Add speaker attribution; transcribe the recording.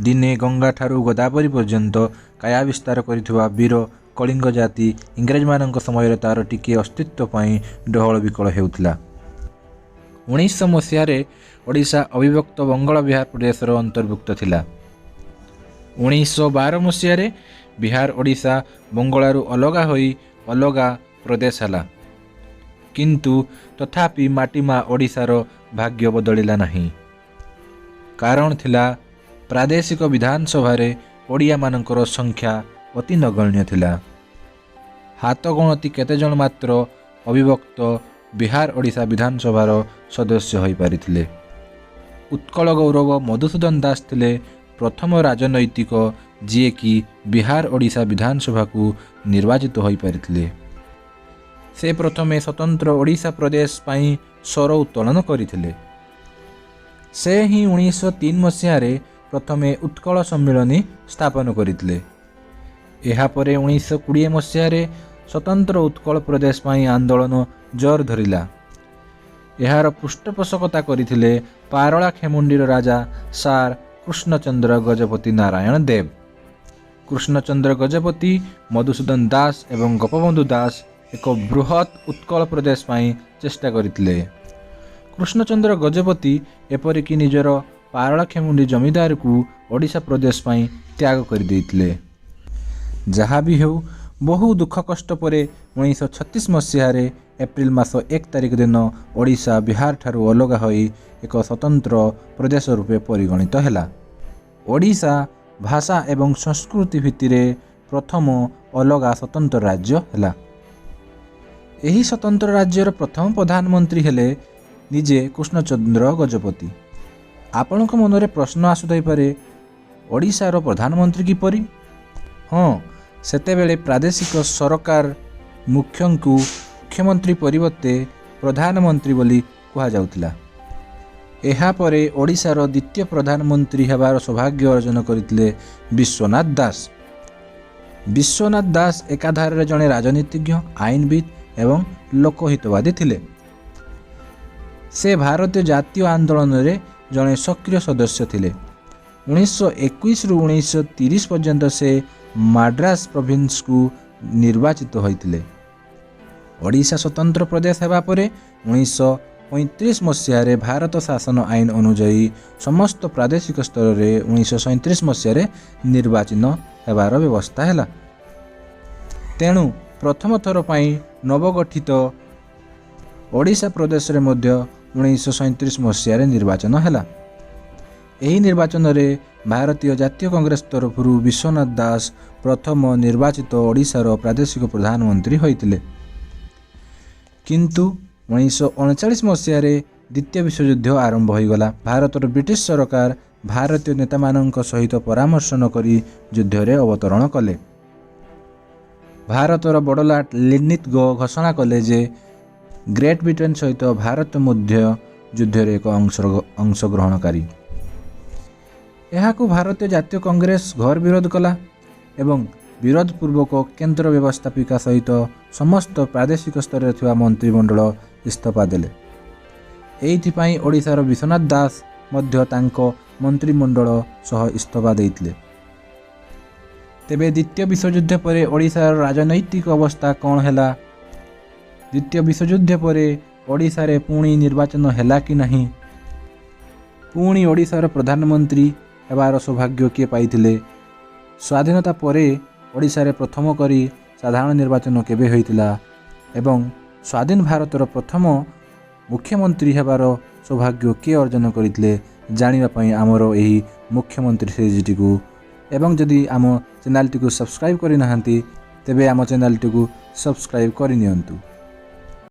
Speaker 1: दिने गंगा ठारू गोदावरी पर्यंत काया विस्तार करिथुवा वीर कलिंग जाति इंग्रेज मानक समय तार टिके अस्तित्व पाई डहल विकल हेउथिला। 1900 मसीह ओडिशा अविभक्त बंगाल बिहार प्रदेश अंतर्भुक्त थिला। 1912 मसीह बिहार ओडिशा बंगालू अलगा होई अलगा प्रदेश हला, किंतु तथापि माटीमा ओडिशार भाग्य बदलिला नहीं। कारण थिला प्रादेशिक विधानसभा रे ओडिया मानकर संख्या अति नगण्य थिला। हाथ गणति केते जन मात्र अविभक्त बिहार ओडिशा विधानसभार सदस्य होई पारिथिले। उत्कल गौरव मधुसूदन दास थिले प्रथम राजनैतिक जी कि बिहार ओडिशा विधानसभा को निर्वाचित होई पारिथिले। से प्रथमे स्वतंत्र ओडिशा प्रदेश पाई स्वर उत्तोलन करथिले। से ही 1903 मसीह प्रथमे उत्कल सम्मिलनी स्थापन करथिले। एहा परे 1920 मसीह स्वतंत्र उत्कल प्रदेश पाई आंदोलन जोर धरिला। एहार पृष्ठपोषकता करथिले पारला खेमुंडीर राजा सार कृष्णचंद्र गजपति नारायण देव। कृष्णचंद्र गजपति मधुसूदन दास एवं गोपबंधु दास एक बृहत उत्कल प्रदेश पाई चेष्टा करथिले। कृष्णचंद्र गजपति एपरिकी निजर पारला खेमुंडी जमीदार को ओडिशा प्रदेश पाई त्याग कर देथिले। जहाँ भी हो बहु दुख कष्ट परे 1936 मसीह एप्रिल मास 1 तारिख दिन ओडिशा बिहार ठारू अलगा होई एक स्वतंत्र प्रदेश रूपे परिगणित हैला। ओडिशा भाषा एवं संस्कृति भित्तिरे प्रथम अलगा स्वतंत्र राज्य हैला। एही स्वतंत्र राज्यर प्रथम प्रधानमंत्री हेले निजे कृष्णचंद्र गजपति। आपणक मनरे प्रश्न आसुथाई पारे ओडिशार प्रधानमंत्री किपरि? हाँ, सेतेबेले प्रादेशिक सरकार मुख्यंकु मुख्यमंत्री परिवर्ते प्रधानमंत्री बोली कहा जाउतिला। एहा परे ओडिशार द्वितीय प्रधानमंत्री हेबार सौभाग्य अर्जन करथिले विश्वनाथ दास। विश्वनाथ दास एकाधारे जड़े राजनीतिज्ञ, आईनविद एवं लोकहितवादी थिले। से भारतीय जातीय आंदोलन रे जड़े सक्रिय सदस्य थिले। 1921 रु 1930 पर्यंत से माड्रास प्रोविंस को निर्वाचित होइतिले। ओडिशा स्वतंत्र प्रदेश हेबा परे 1935 मसीह भारत शासन आईन अनुजाई समस्त प्रादेशिक स्तर रे 1937 मसीह निर्वाचन हेबार व्यवस्था हैला। तेणु प्रथम थर पाई नवगठित ओडिशा प्रदेश रे मध्य 1937 मसीह निर्वाचन हैला। एही निर्वाचन रे भारतीय जातीय कांग्रेस तरफरु विश्वनाथ दास प्रथम निर्वाचित ओडिशार प्रादेशिक प्रधानमंत्री होइतिले। किंतु 1939 मसीह द्वितीय विश्वयुद्ध आरंभ होइगला। भारतर ब्रिटिश सरकार भारतीय नेता मानक सहित परामर्श न करी युद्ध रे अवतरण कले। भारतर बड़लाट लिनिथगो घोषणा कले जे ग्रेट ब्रिटेन सहित भारत मध्य युद्ध रे एक अंशग्रहणकारी। एहाकु भारतीय जातीय कांग्रेस घर विरोध कला एवं विरोध पूर्वक केंद्र व्यवस्थापिका सहित समस्त प्रादेशिक स्तर रे थिबा मंत्रिमंडल इस्तीफा देले। एइथिपाई ओडिशार विश्वनाथ दास मध्य तांको मंत्रिमंडल सह इस्तीफा देइतिले। तेबे द्वितीय विश्वयुद्ध परे ओडिशार राजनैतिक अवस्था कौन हैला? द्वितीय विश्वयुद्ध परे ओडिशा रे पुणी निर्वाचन हैला कि नहीं? पुणी ओडिशार प्रधानमंत्री हेबार सौभाग्य किए पाइथिले? स्वाधीनता परे ओडिशा रे प्रथम करी साधारण निर्वाचन केबे होइतिला एवं स्वाधीन भारतर प्रथम मुख्यमंत्री हेबार सौभाग्य किए अर्जन करथिले जानिबा पई आमर एही मुख्यमंत्री सीरीज को एवं जदि आम चैनल टी को सब्सक्राइब करि नाहंती तेबे आम चैनल टी को सब्सक्राइब करि नियंतु।